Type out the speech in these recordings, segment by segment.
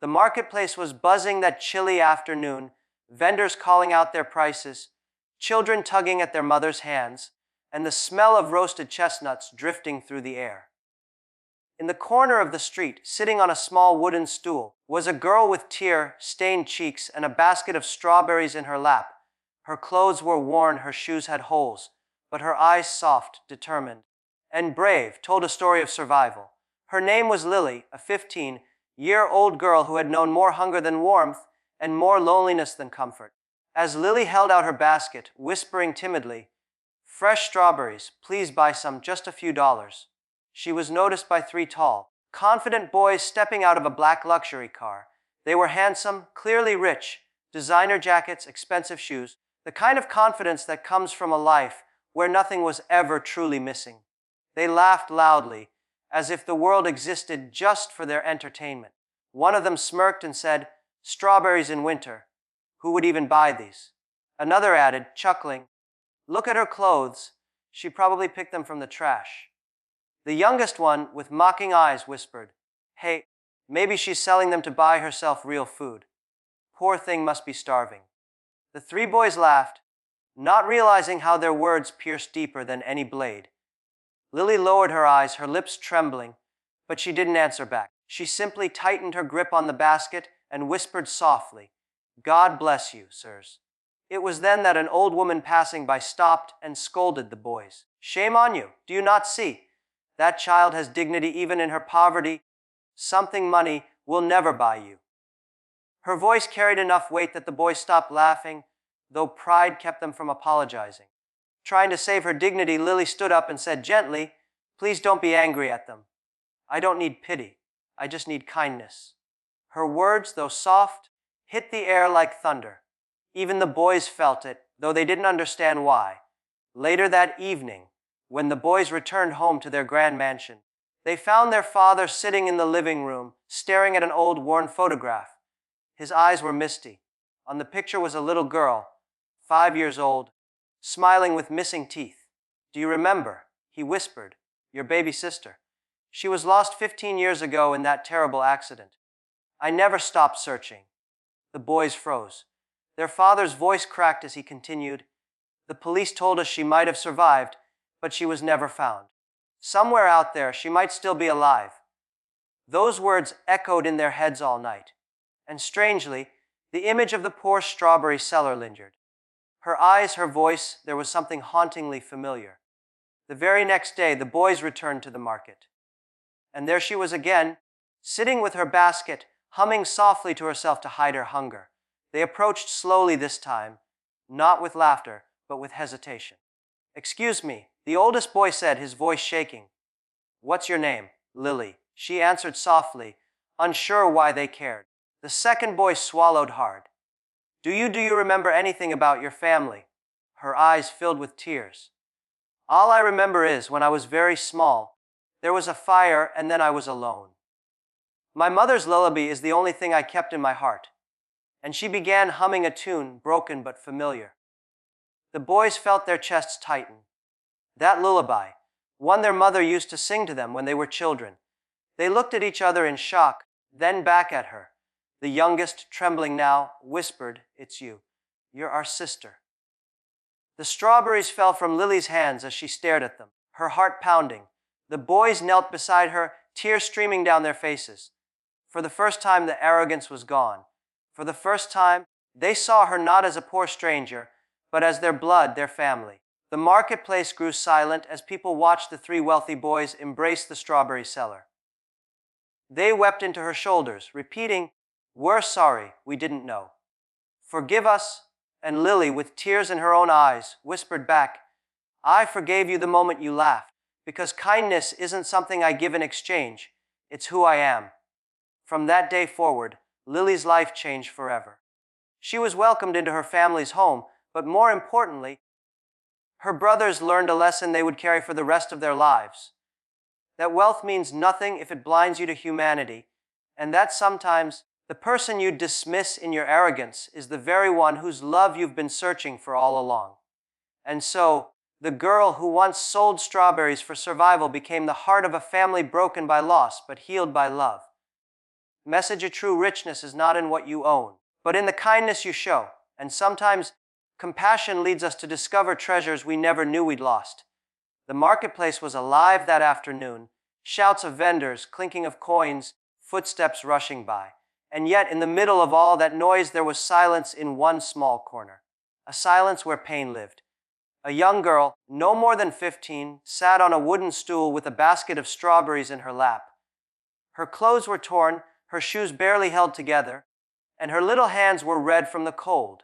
The marketplace was buzzing that chilly afternoon, vendors calling out their prices, children tugging at their mothers' hands, and the smell of roasted chestnuts drifting through the air. In the corner of the street, sitting on a small wooden stool, was a girl with tear-stained cheeks and a basket of strawberries in her lap. Her clothes were worn, her shoes had holes, but her eyes, soft, determined, and brave, told a story of survival. Her name was Lily, a 15-year-old girl who had known more hunger than warmth and more loneliness than comfort. As Lily held out her basket, whispering timidly, "Fresh strawberries, please buy some, just a few dollars," she was noticed by 3 tall, confident boys stepping out of a black luxury car. They were handsome, clearly rich, designer jackets, expensive shoes, the kind of confidence that comes from a life where nothing was ever truly missing. They laughed loudly, as if the world existed just for their entertainment. One of them smirked and said, "Strawberries in winter. Who would even buy these?" Another added, chuckling, "Look at her clothes. She probably picked them from the trash." The youngest one, with mocking eyes, whispered, "Hey, maybe she's selling them to buy herself real food. Poor thing must be starving." The 3 boys laughed, not realizing how their words pierced deeper than any blade. Lily lowered her eyes, her lips trembling, but she didn't answer back. She simply tightened her grip on the basket and whispered softly, "God bless you, sirs." It was then that an old woman passing by stopped and scolded the boys. "Shame on you, do you not see? That child has dignity even in her poverty. Something money will never buy you." Her voice carried enough weight that the boys stopped laughing, though pride kept them from apologizing. Trying to save her dignity, Lily stood up and said gently, "Please don't be angry at them. I don't need pity. I just need kindness." Her words, though soft, hit the air like thunder. Even the boys felt it, though they didn't understand why. Later that evening, when the boys returned home to their grand mansion, they found their father sitting in the living room, staring at an old, worn photograph. His eyes were misty. On the picture was a little girl, 5 years old, smiling with missing teeth. "Do you remember?" he whispered. "Your baby sister. She was lost 15 years ago in that terrible accident. I never stopped searching." The boys froze. Their father's voice cracked as he continued, "The police told us she might have survived, but she was never found. Somewhere out there, she might still be alive." Those words echoed in their heads all night. And strangely, the image of the poor strawberry seller lingered. Her eyes, her voice, there was something hauntingly familiar. The very next day, the boys returned to the market. And there she was again, sitting with her basket, humming softly to herself to hide her hunger. They approached slowly this time, not with laughter, but with hesitation. "Excuse me," the oldest boy said, his voice shaking. "What's your name?" "Lily," she answered softly, unsure why they cared. The second boy swallowed hard. Do you remember anything about your family?" Her eyes filled with tears. "All I remember is, when I was very small, there was a fire and then I was alone. My mother's lullaby is the only thing I kept in my heart." And she began humming a tune, broken but familiar. The boys felt their chests tighten. That lullaby, one their mother used to sing to them when they were children. They looked at each other in shock, then back at her. The youngest, trembling now, whispered, "It's you. You're our sister." The strawberries fell from Lily's hands as she stared at them, her heart pounding. The boys knelt beside her, tears streaming down their faces. For the first time, the arrogance was gone. For the first time, they saw her not as a poor stranger, but as their blood, their family. The marketplace grew silent as people watched the 3 wealthy boys embrace the strawberry seller. They wept into her shoulders, repeating, "We're sorry, we didn't know. Forgive us." And Lily, with tears in her own eyes, whispered back, "I forgave you the moment you laughed, because kindness isn't something I give in exchange, it's who I am." From that day forward, Lily's life changed forever. She was welcomed into her family's home, but more importantly, her brothers learned a lesson they would carry for the rest of their lives. That wealth means nothing if it blinds you to humanity, and that sometimes the person you dismiss in your arrogance is the very one whose love you've been searching for all along. And so, the girl who once sold strawberries for survival became the heart of a family broken by loss but healed by love. Message of true richness is not in what you own, but in the kindness you show. And sometimes compassion leads us to discover treasures we never knew we'd lost. The marketplace was alive that afternoon, shouts of vendors, clinking of coins, footsteps rushing by. And yet, in the middle of all that noise, there was silence in one small corner. A silence where pain lived. A young girl, no more than 15, sat on a wooden stool with a basket of strawberries in her lap. Her clothes were torn, her shoes barely held together, and her little hands were red from the cold.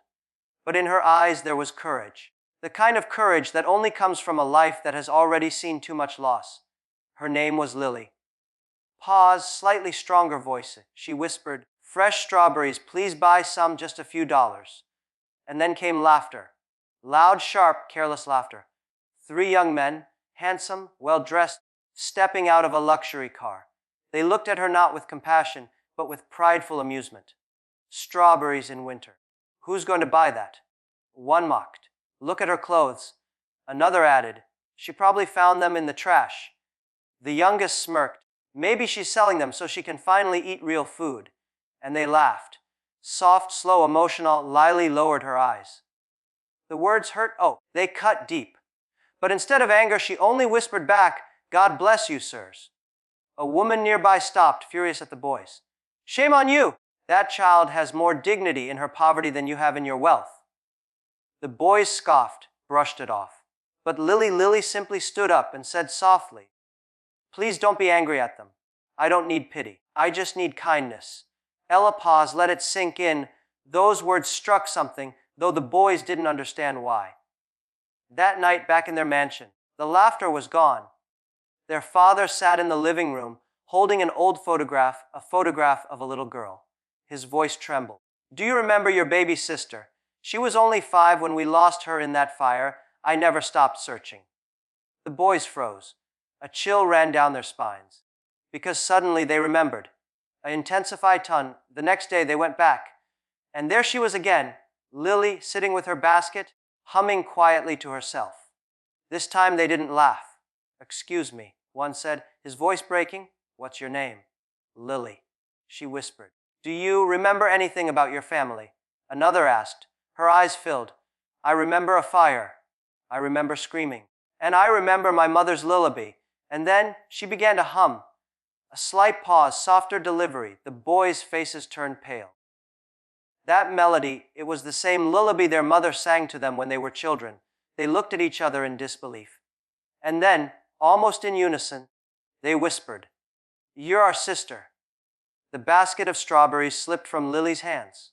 But in her eyes there was courage. The kind of courage that only comes from a life that has already seen too much loss. Her name was Lily. Pause, slightly stronger voice. She whispered, "Fresh strawberries, please buy some, just a few dollars." And then came laughter. Loud, sharp, careless laughter. 3 young men, handsome, well-dressed, stepping out of a luxury car. They looked at her not with compassion, but with prideful amusement. Strawberries in winter. Who's going to buy that? One mocked. Look at her clothes. Another added, she probably found them in the trash. The youngest smirked. Maybe she's selling them so she can finally eat real food. And they laughed. Soft, slow, emotional, Lily lowered her eyes. The words hurt. Oh, they cut deep. But instead of anger, she only whispered back, "God bless you, sirs." A woman nearby stopped, furious at the boys. "Shame on you! That child has more dignity in her poverty than you have in your wealth." The boys scoffed, brushed it off. But Lily simply stood up and said softly, "Please don't be angry at them. I don't need pity. I just need kindness." Ella paused, let it sink in. Those words struck something, though the boys didn't understand why. That night, back in their mansion, the laughter was gone. Their father sat in the living room, holding an old photograph, a photograph of a little girl. His voice trembled. "Do you remember your baby sister? She was only 5 when we lost her in that fire. I never stopped searching." The boys froze. A chill ran down their spines. Because suddenly they remembered. An intensified ton. The next day they went back. And there she was again, Lily sitting with her basket, humming quietly to herself. This time they didn't laugh. "Excuse me," one said, his voice breaking. "What's your name?" "Lily," she whispered. "Do you remember anything about your family?" Another asked. Her eyes filled. "I remember a fire. I remember screaming. And I remember my mother's lullaby." And then she began to hum. A slight pause, softer delivery. The boys' faces turned pale. That melody, it was the same lullaby their mother sang to them when they were children. They looked at each other in disbelief. And then, almost in unison, they whispered, "You're our sister." The basket of strawberries slipped from Lily's hands.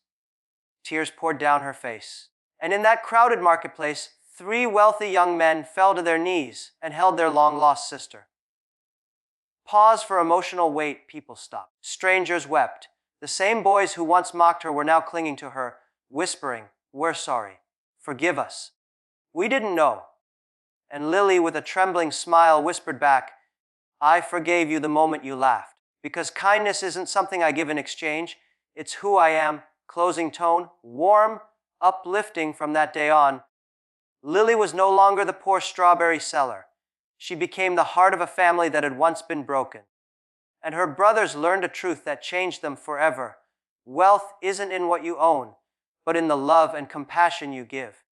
Tears poured down her face. And in that crowded marketplace, 3 wealthy young men fell to their knees and held their long-lost sister. Pause for emotional weight. People stopped. Strangers wept. The same boys who once mocked her were now clinging to her, whispering, "We're sorry. Forgive us. We didn't know." And Lily, with a trembling smile, whispered back, "I forgave you the moment you laughed. Because kindness isn't something I give in exchange. It's who I am." Closing tone, warm, uplifting from that day on. Lily was no longer the poor strawberry seller. She became the heart of a family that had once been broken. And her brothers learned a truth that changed them forever. Wealth isn't in what you own, but in the love and compassion you give.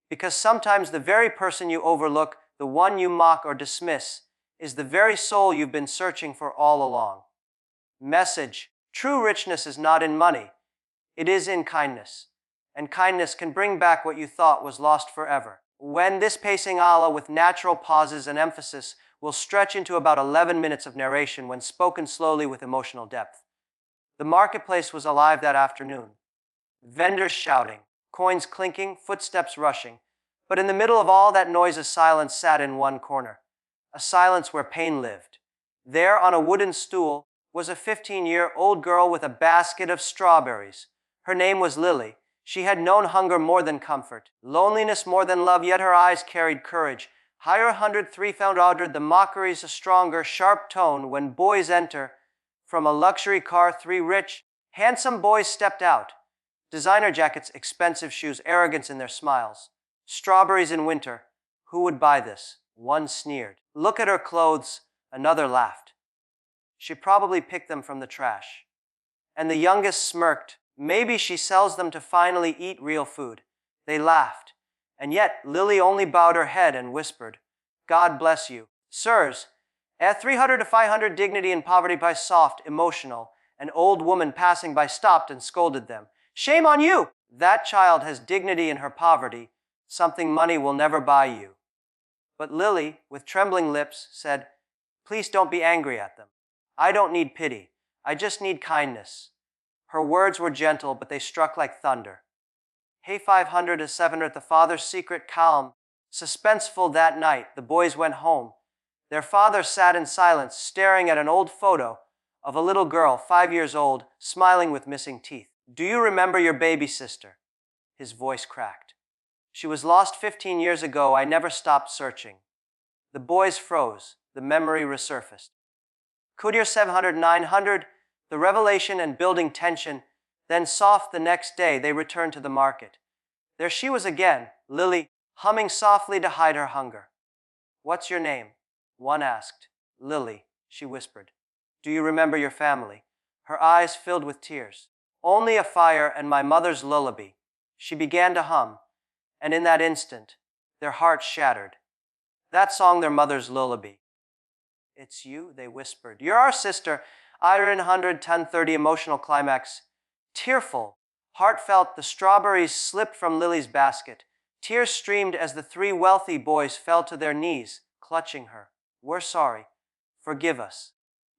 Because sometimes the very person you overlook, the one you mock or dismiss, is the very soul you've been searching for all along. Message: true richness is not in money. It is in kindness. And kindness can bring back what you thought was lost forever. When this pacing ala with natural pauses and emphasis will stretch into about 11 minutes of narration when spoken slowly with emotional depth. The marketplace was alive that afternoon. Vendors shouting, coins clinking, footsteps rushing. But in the middle of all that noise, a silence sat in one corner. A silence where pain lived. There on a wooden stool was a 15-year-old girl with a basket of strawberries. Her name was Lily. She had known hunger more than comfort, loneliness more than love, yet her eyes carried courage. Higher 103 found ordered, the mockery's a stronger, sharp tone when boys enter. From a luxury car, 3 rich, handsome boys stepped out. Designer jackets, expensive shoes, arrogance in their smiles. Strawberries in winter. Who would buy this? One sneered. Look at her clothes. Another laughed. She probably picked them from the trash. And the youngest smirked. Maybe she sells them to finally eat real food. They laughed. And yet Lily only bowed her head and whispered, God bless you. Sirs, at 300 to 500 dignity and poverty by soft, emotional, an old woman passing by stopped and scolded them. Shame on you! That child has dignity in her poverty, something money will never buy you. But Lily, with trembling lips, said, Please don't be angry at them. I don't need pity. I just need kindness. Her words were gentle, but they struck like thunder. Hey 500 to 700, the father's secret calm. Suspenseful that night, the boys went home. Their father sat in silence, staring at an old photo of a little girl, 5 years old, smiling with missing teeth. Do you remember your baby sister? His voice cracked. She was lost 15 years ago. I never stopped searching. The boys froze. The memory resurfaced. Could 700, 900, the revelation and building tension. Then soft the next day, they returned to the market. There she was again, Lily, humming softly to hide her hunger. What's your name? One asked. Lily, she whispered. Do you remember your family? Her eyes filled with tears. Only a fire and my mother's lullaby. She began to hum, and in that instant, their hearts shattered. That song their mother's lullaby. It's you, they whispered. You're our sister. Iron 100, 1030, emotional climax. Tearful, heartfelt, the strawberries slipped from Lily's basket. Tears streamed as the three wealthy boys fell to their knees, clutching her. We're sorry. Forgive us.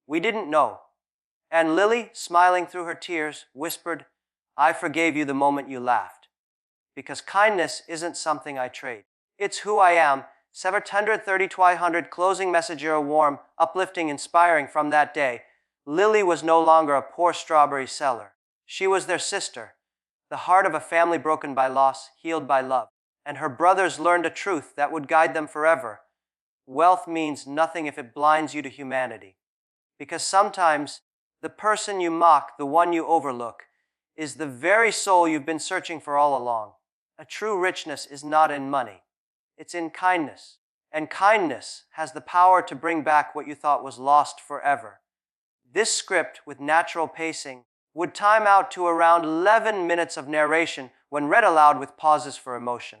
We didn't know. And Lily, smiling through her tears, whispered, I forgave you the moment you laughed. Because kindness isn't something I trade. It's who I am. 730, 200, closing message, warm, uplifting, inspiring. From that day, Lily was no longer a poor strawberry seller. She was their sister, the heart of a family broken by loss, healed by love. And her brothers learned a truth that would guide them forever. Wealth means nothing if it blinds you to humanity. Because sometimes the person you mock, the one you overlook, is the very soul you've been searching for all along. A true richness is not in money. It's in kindness. And kindness has the power to bring back what you thought was lost forever. This script, with natural pacing, would time out to around 11 minutes of narration when read aloud with pauses for emotion.